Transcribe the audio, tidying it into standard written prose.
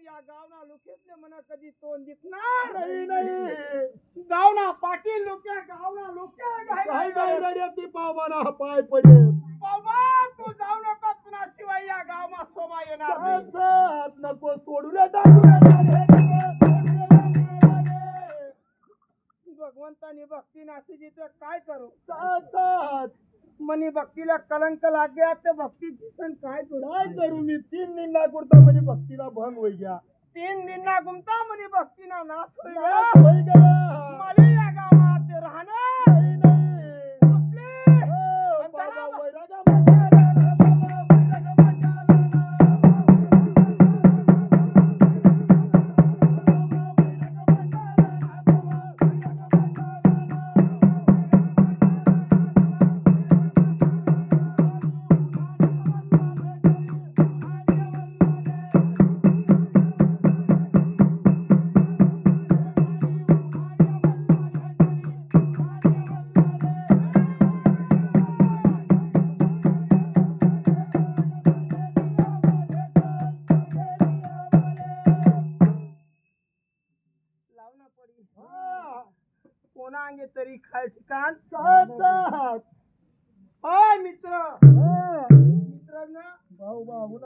या गावना लोकेतले मना कधी तोंड दिसणार नाही. गावना पाटील लोक्या गावना लोक्या काय काय ती पावाना पाय पडे बाबा तू जाऊ नका तुला शिवाय या गावमा शोभा येणार नाही. हात नको सोडूया टाकूया भगवंतानी भक्ती नाशिकी तर काय करू. साथ मनी भक्तीला कलंक लाग्या तर भक्तीची पण काय करू. काय करू मी 3 निंदा करता म्हणजे भक्तीला भंग होई गया. 3 दिना गुमता मनी भक्तीना नाश होई होई गया. मला या गावात राहणं बाबा वैरागा कोणा अंगे तरी खाय ठिकाण साथ मित्र मित्र ना भाऊ भाऊ